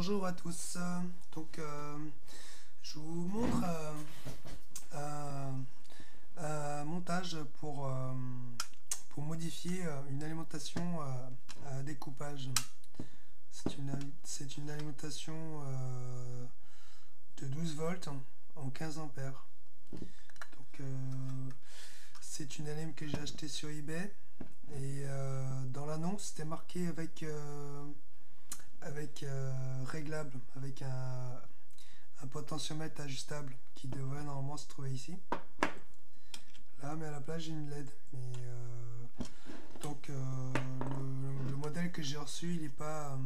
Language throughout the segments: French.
Bonjour à tous. Je vous montre un montage pour modifier une alimentation à découpage. C'est une alimentation de 12 volts en 15 ampères. Donc, c'est une alime que j'ai achetée sur eBay. Et dans l'annonce, c'était marqué avec réglable, avec un potentiomètre ajustable qui devrait normalement se trouver ici. Là, mais à la place, j'ai une LED. Le modèle que j'ai reçu, il est pas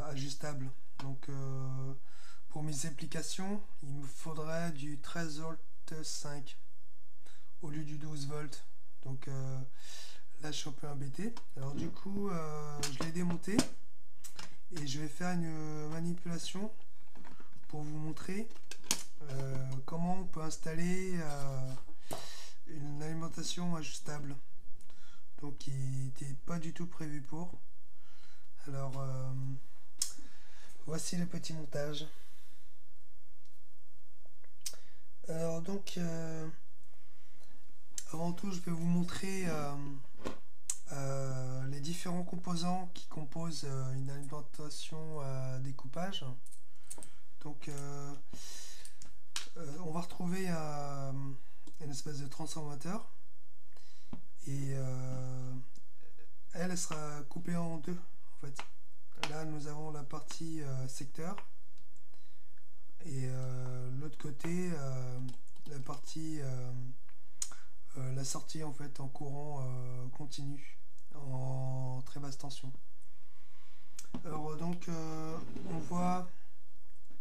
ajustable. Donc, pour mes applications, il me faudrait du 13 volts 5 au lieu du 12 volts. Donc, là, je suis un peu embêté. Alors, du coup, je l'ai démonté et je vais faire une manipulation pour vous montrer comment on peut installer une alimentation ajustable. Donc, il n'était pas du tout prévu pour. Alors, voici le petit montage. Alors, donc, avant tout, je vais vous montrer les différents composants qui composent une alimentation à découpage. Donc, on va retrouver une espèce de transformateur et elle sera coupée en deux. En fait, là, nous avons la partie secteur et l'autre côté, la partie la sortie en fait en courant continu en très basse tension. Alors donc on voit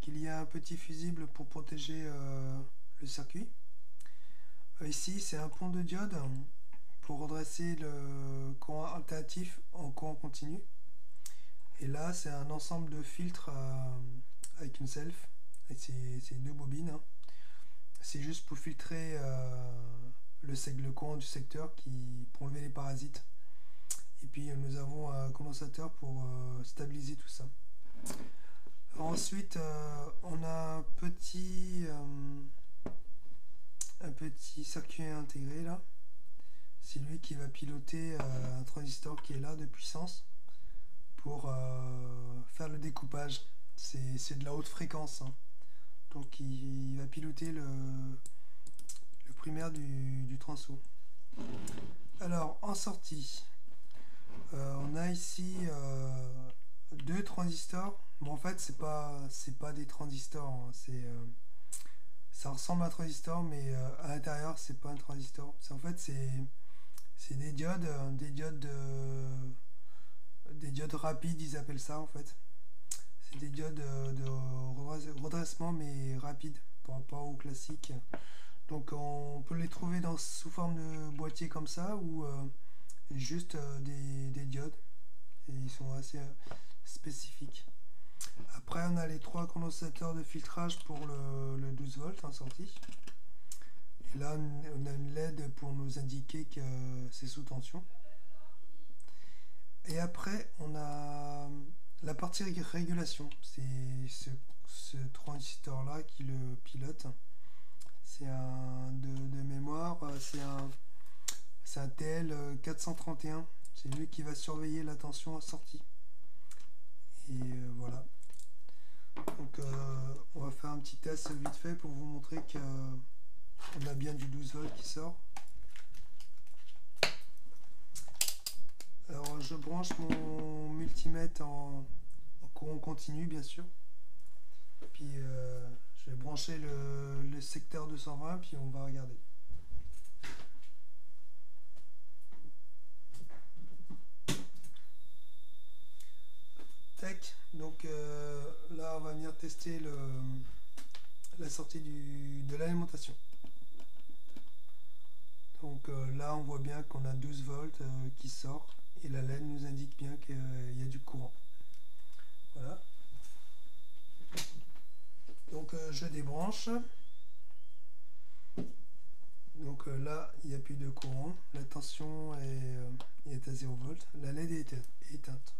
qu'il y a un petit fusible pour protéger le circuit. Ici c'est un pont de diode pour redresser le courant alternatif en courant continu. Et là c'est un ensemble de filtres avec une self, avec ces deux bobines. C'est juste pour filtrer le courant du secteur pour enlever les parasites. Et puis nous avons un condensateur pour stabiliser tout ça. Alors, ensuite on a un petit circuit intégré là. C'est lui qui va piloter un transistor qui est là de puissance pour faire le découpage. C'est de la haute fréquence. Donc il va piloter le primaire du transo. Alors en sortie, on a ici deux transistors. Bon, en fait c'est pas des transistors, hein. Ça ressemble à un transistor, mais à l'intérieur c'est pas un transistor. En fait c'est des diodes, des diodes rapides, ils appellent ça en fait. C'est des diodes de redressement mais rapides par rapport au classique. Donc on peut les trouver sous forme de boîtier comme ça ou juste des diodes. Et ils sont assez spécifiques. Après on a les trois condensateurs de filtrage pour le 12 volts en sortie. Et là on a une LED pour nous indiquer que c'est sous tension. Et après on a la partie régulation. C'est ce transistor là qui le pilote. C'est de mémoire, c'est un TL431. C'est lui qui va surveiller la tension à sortie. Et voilà. Donc on va faire un petit test vite fait pour vous montrer qu'on a bien du 12 volts qui sort. Alors je branche mon multimètre en courant continu bien sûr. Puis je vais brancher le secteur 220 puis on va regarder. Tac, donc là on va venir tester la sortie de l'alimentation. Donc là on voit bien qu'on a 12 volts qui sort et la LED nous indique bien qu'il y a du courant. Voilà. Donc je débranche. Donc là il n'y a plus de courant. La tension est à 0 volts. La LED est éteinte.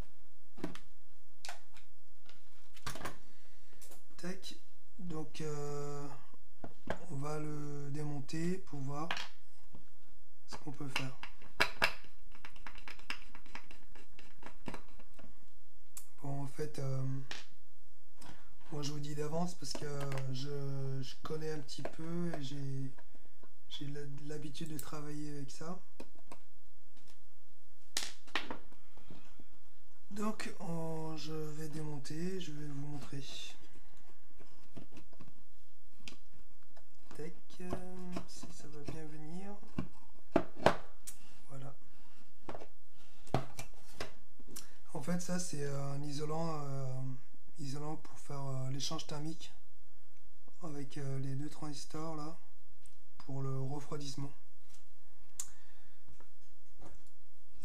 démonter pour voir ce qu'on peut faire. Bon, en fait, moi je vous dis d'avance parce que je connais un petit peu et j'ai l'habitude de travailler avec ça. Donc je vais démonter, je vais vous montrer. Tac, si ça va bien venir. Voilà. En fait ça c'est un isolant pour faire l'échange thermique avec les deux transistors là pour le refroidissement.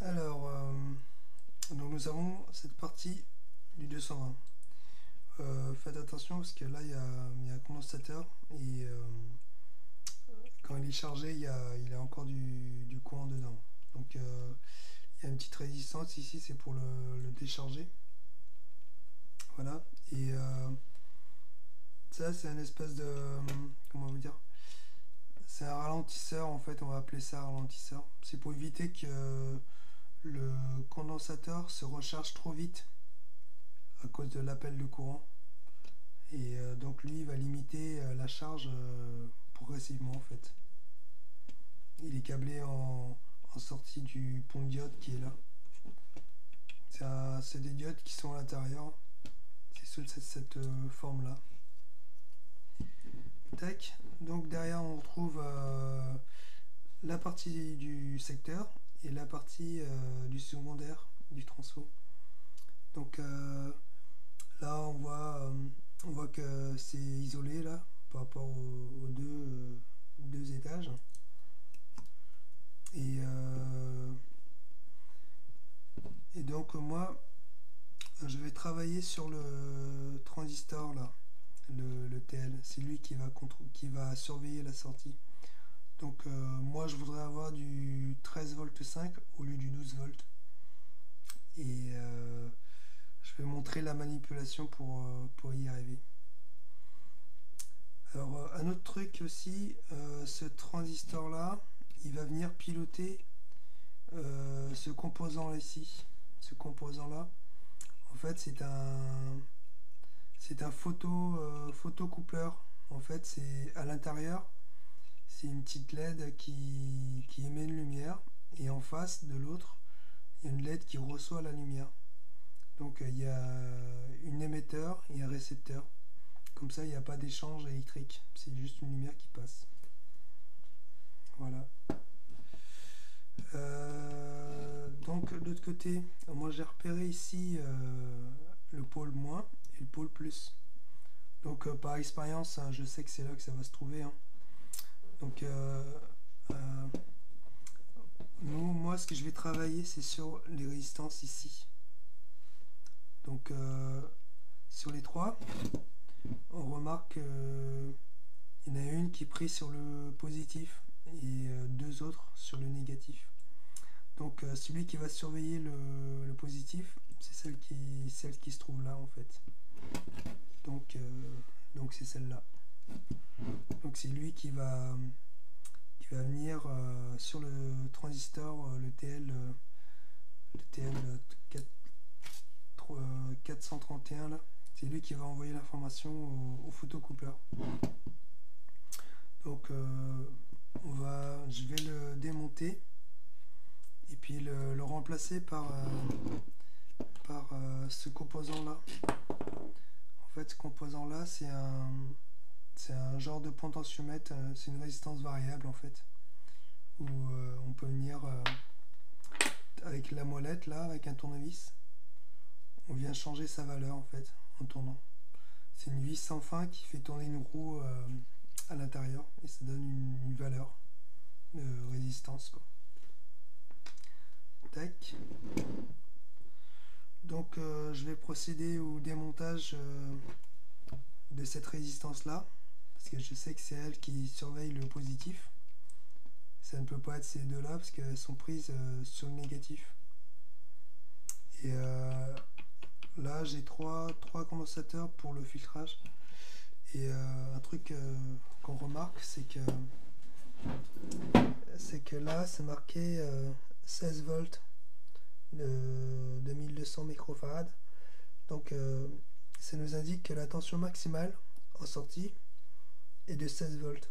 Alors donc nous avons cette partie du 220. Faites attention parce que là il y a un condensateur et quand il est chargé il y a encore du courant dedans. Donc il y a une petite résistance ici, c'est pour le décharger. Voilà. Et ça c'est un espèce de comment vous dire, c'est un ralentisseur en fait, on va appeler ça un ralentisseur. C'est pour éviter que le condensateur se recharge trop vite à cause de l'appel de courant. Et donc lui il va limiter la charge progressivement en fait. Il est câblé en sortie du pont de diode qui est là. C'est des diodes qui sont à l'intérieur. C'est sous cette forme là. Tac. Donc derrière on retrouve la partie du secteur et la partie du secondaire du transfo. Donc là on voit que c'est isolé là par rapport aux deux étages. Et donc moi je vais travailler sur le transistor là, le TL, c'est lui qui va surveiller la sortie. Donc moi je voudrais avoir du 13 volts 5 au lieu du 12 volts. Et je vais montrer la manipulation pour y arriver. Alors un autre truc aussi, ce transistor là, il va venir piloter ce composant là ici. Ce composant là, en fait c'est un photocoupleur. En fait c'est à l'intérieur, c'est une petite LED qui émet une lumière et en face de l'autre, il y a une LED qui reçoit la lumière. Donc il y a un émetteur et un récepteur. Comme ça il n'y a pas d'échange électrique, c'est juste une lumière qui passe. Voilà. Donc de l'autre côté, moi j'ai repéré ici le pôle moins et le pôle plus. Donc par expérience, hein, je sais que c'est là que ça va se trouver. Hein. Donc moi ce que je vais travailler c'est sur les résistances ici. Donc sur les trois, on remarque qu'il y en a une qui est prise sur le positif et deux autres sur le négatif. Donc celui qui va surveiller le positif, c'est celle qui se trouve là en fait. Donc c'est celle-là. Donc c'est lui qui va venir sur le transistor, le TL 431 là. C'est lui qui va envoyer l'information au photocoupleur. Donc je vais le démonter et puis le remplacer par ce composant là. En fait ce composant là c'est un genre de potentiomètre, c'est une résistance variable en fait, où on peut venir avec la molette là, avec un tournevis, on vient changer sa valeur en fait en tournant. C'est une vis sans fin qui fait tourner une roue à l'intérieur et ça donne une valeur de résistance quoi. Tac. Donc je vais procéder au démontage de cette résistance là parce que je sais que c'est elle qui surveille le positif. Ça ne peut pas être ces deux là parce qu'elles sont prises sur le négatif. Et là j'ai trois condensateurs pour le filtrage. Et un truc qu'on remarque, c'est que c'est que là c'est marqué 16 volts de 1200 microfarads. Donc ça nous indique que la tension maximale en sortie est de 16 volts.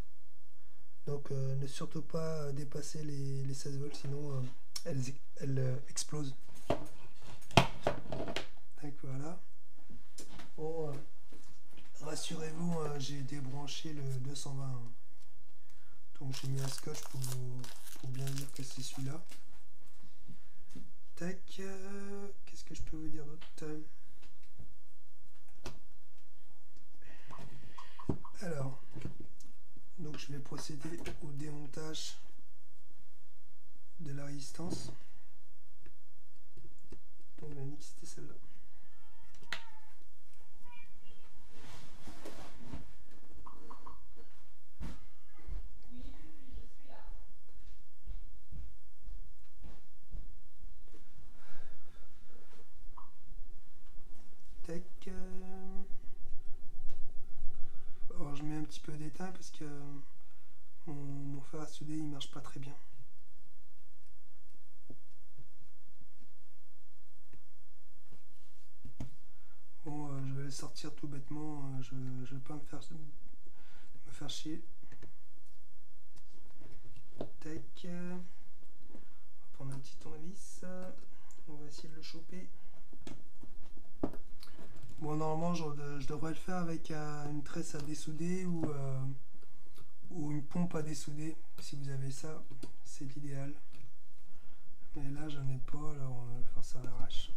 Donc ne surtout pas dépasser les 16 volts, sinon elle explose. Donc voilà. Bon, rassurez-vous, j'ai débranché le 220. Donc j'ai mis un scotch pour bien dire que c'est celui-là. Tac, qu'est-ce que je peux vous dire d'autre? Alors, donc je vais procéder au démontage de la résistance. Donc la NIC c'était celle-là. Tac. Alors je mets un petit peu d'étain parce que mon fer à souder il marche pas très bien. Bon, je vais le sortir tout bêtement, je vais pas me faire chier. Tac. On va prendre un petit tournevis. On va essayer de le choper. Bon, normalement, je devrais le faire avec une tresse à dessouder ou une pompe à dessouder. Si vous avez ça, c'est l'idéal. Mais là, j'en ai pas, alors on va faire ça à l'arrache.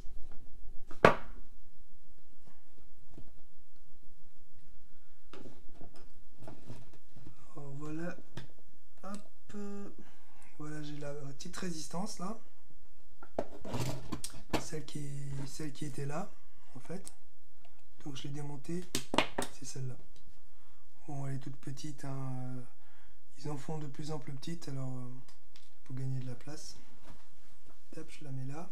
Alors voilà. Hop. Voilà, j'ai la petite résistance là. Celle qui était là, en fait. Donc je l'ai démontée. C'est celle-là. Bon, elle est toute petite, hein. Ils en font de plus en plus petites, alors il faut gagner de la place. Hop, je la mets là.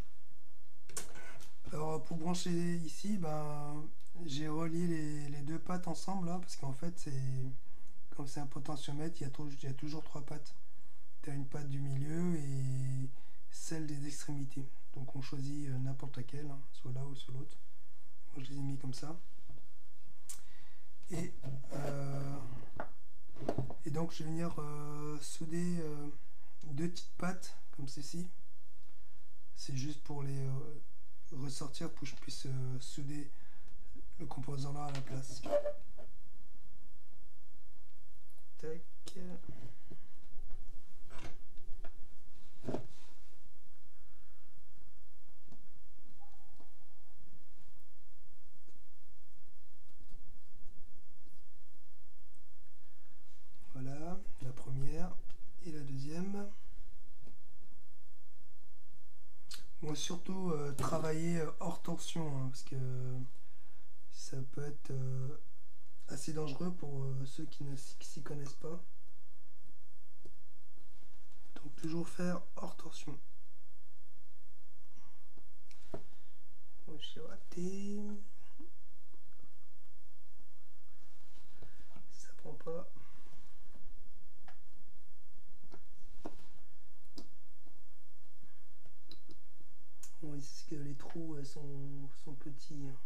Alors pour brancher ici, ben, j'ai relié les deux pattes ensemble là, parce qu'en fait comme c'est un potentiomètre, il y a toujours trois pattes. Tu as une patte du milieu et celle des extrémités. Donc on choisit n'importe laquelle, hein, soit là ou soit l'autre. Moi je les ai mis comme ça. Et donc je vais venir souder deux petites pattes comme ceci. C'est juste pour les ressortir pour que je puisse souder le composant là à la place. Tac. Voilà, la première et la deuxième. Bon, surtout travailler hors tension, hein, parce que ça peut être assez dangereux pour ceux qui ne s'y connaissent pas. Donc toujours faire hors tension. Bon, j'ai raté. Ça prend pas. Bon, est-ce que les trous sont petits, hein.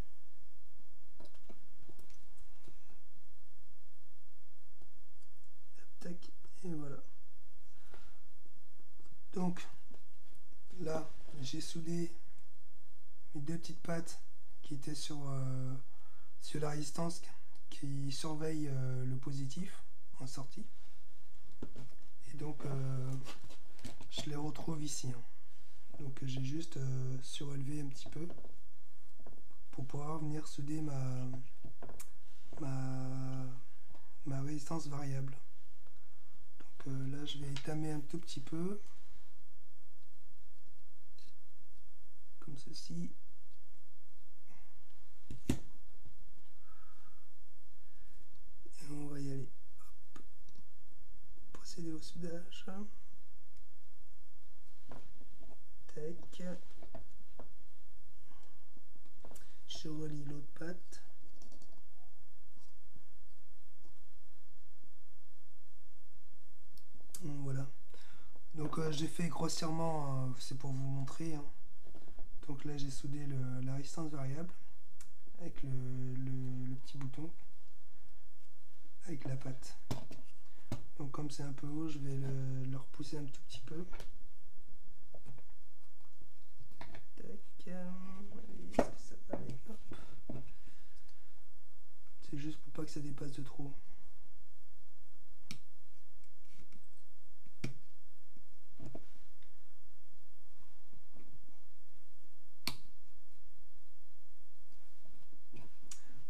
Tac, et voilà. Donc là j'ai soudé mes deux petites pattes qui étaient sur la résistance qui surveille le positif en sortie, et donc je les retrouve ici, hein. Donc j'ai juste surélevé un petit peu pour pouvoir venir souder ma résistance variable. Donc là je vais étamer un tout petit peu comme ceci. Et on va y aller. Hop. Procéder au soudage. Tac. Je relie l'autre patte. Donc j'ai fait grossièrement, c'est pour vous montrer, hein. Donc là j'ai soudé la résistance variable avec le petit bouton, avec la patte. Donc comme c'est un peu haut, je vais le repousser un tout petit peu. Tac, allez, ça va aller, hop. C'est juste pour pas que ça dépasse de trop.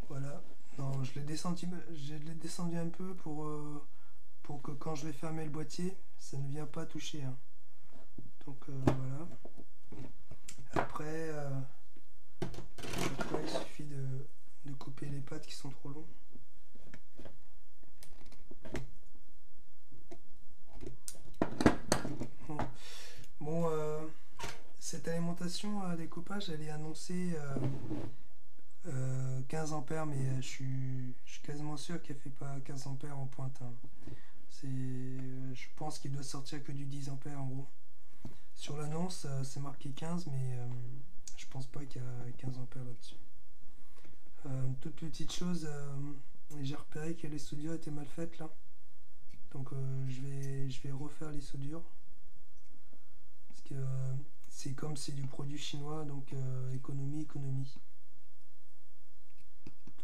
Voilà. Non, je l'ai descendu un peu pour que quand je vais fermer le boîtier, ça ne vient pas toucher, hein. Donc voilà. Après, il suffit de couper les pattes qui sont trop longs. Bon, cette alimentation à découpage, elle est annoncée 15 ampères, mais je suis quasiment sûr qu'elle fait pas 15 ampères en pointe, hein. Je pense qu'il doit sortir que du 10 ampères en gros. Sur l'annonce, c'est marqué 15, mais je pense pas qu'il y a 15 ampères là-dessus. Toute petite chose, j'ai repéré que les soudures étaient mal faites là. Donc je vais refaire les soudures. Parce que c'est comme c'est du produit chinois, donc économie.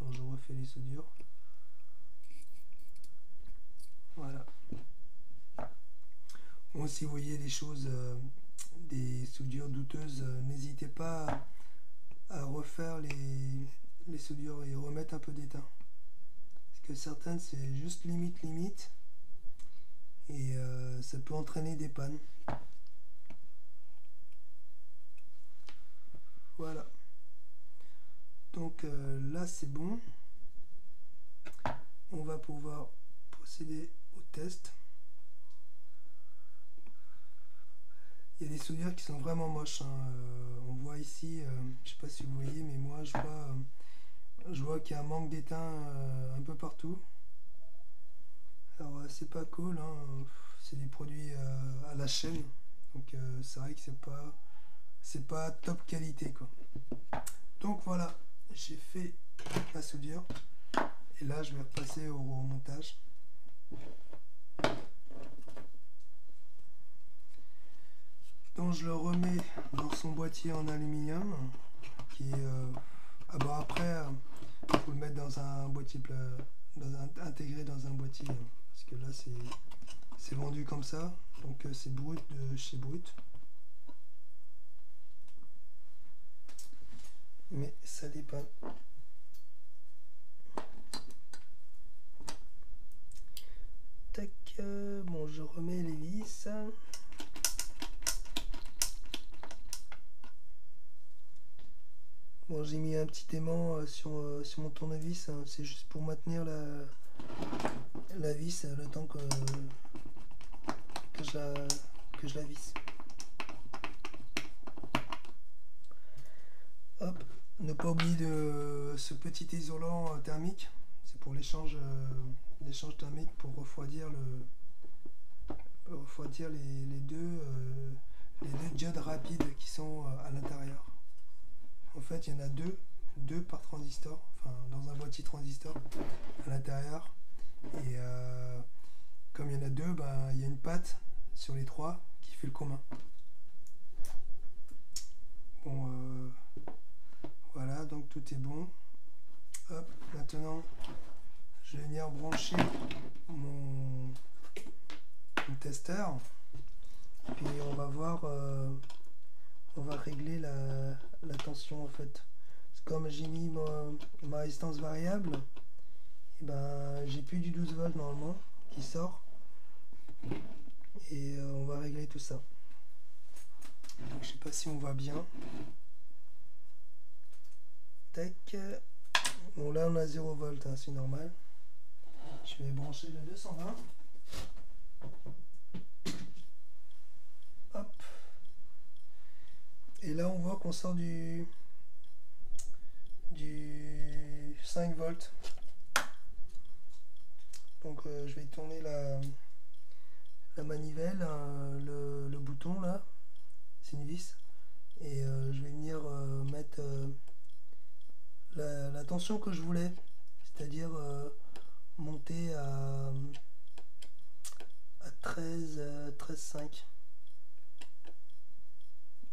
Donc je refais les soudures. Voilà. Bon, si vous voyez des choses, des soudures douteuses, n'hésitez pas à refaire les soudures et remettre un peu d'étain. Parce que certaines c'est juste limite et ça peut entraîner des pannes. Voilà. Donc là c'est bon. On va pouvoir procéder au test. Il y a des soudures qui sont vraiment moches, hein. On voit ici, je sais pas si vous voyez, mais moi je vois qu'il y a un manque d'étain un peu partout. Alors c'est pas cool, hein. C'est des produits à la chaîne, donc c'est vrai que c'est pas top qualité, quoi. Donc voilà, j'ai fait la soudure et là je vais repasser au montage. Donc je le remets dans son boîtier en aluminium qui est ah bah après il faut le mettre dans un boîtier intégré dans un boîtier, hein, parce que là c'est vendu comme ça, donc c'est Brut de chez Brut, mais ça dépanne. Tac, bon je remets les vis. Bon, j'ai mis un petit aimant sur mon tournevis, hein. C'est juste pour maintenir la vis le temps que je la visse. Hop, ne pas oublier ce petit isolant thermique, c'est pour l'échange thermique pour refroidir les deux diodes rapides qui sont à l'intérieur. En fait, il y en a deux par transistor, enfin dans un boîtier transistor à l'intérieur. Et comme il y en a deux, ben, il y a une patte sur les trois qui fait le commun. Bon, voilà, donc tout est bon. Hop, maintenant, je vais venir brancher mon testeur. Puis on va voir, on va régler la tension en fait. Comme j'ai mis ma résistance variable, et ben j'ai plus du 12 volts normalement qui sort. Et on va régler tout ça. Donc je sais pas si on voit bien. Tac. Bon là on a 0 volts, hein, c'est normal. Je vais brancher le 220. Hop. Et là on voit qu'on sort du 5 volts. Donc je vais tourner la manivelle, hein, le bouton là, c'est une vis. Et je vais venir mettre la tension que je voulais, c'est-à-dire monter à 13,5.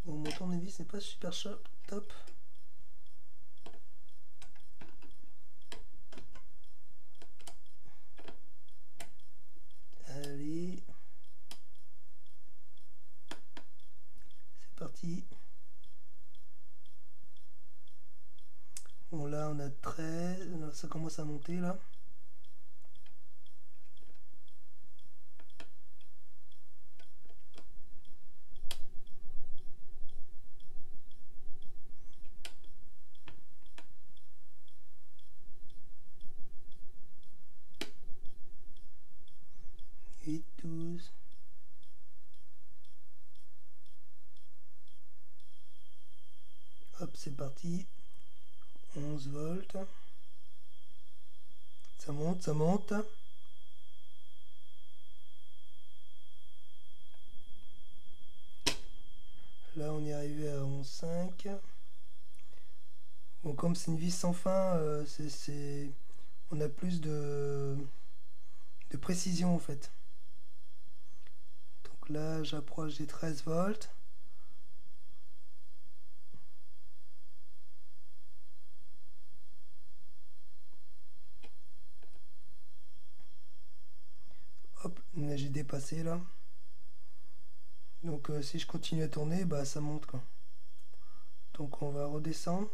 Bon, mon tournevis n'est pas super top. Allez, c'est parti. Bon, là on a 13, ça commence à monter là. Et 12. Hop, c'est parti. 11 volts. Ça monte, ça monte. Là, on est arrivé à 11,5. Bon, comme c'est une vis sans fin, on a plus de précision en fait. Donc là, j'approche des 13 volts. Hop, j'ai dépassé là. Donc si je continue à tourner, bah ça monte quoi. Donc on va redescendre.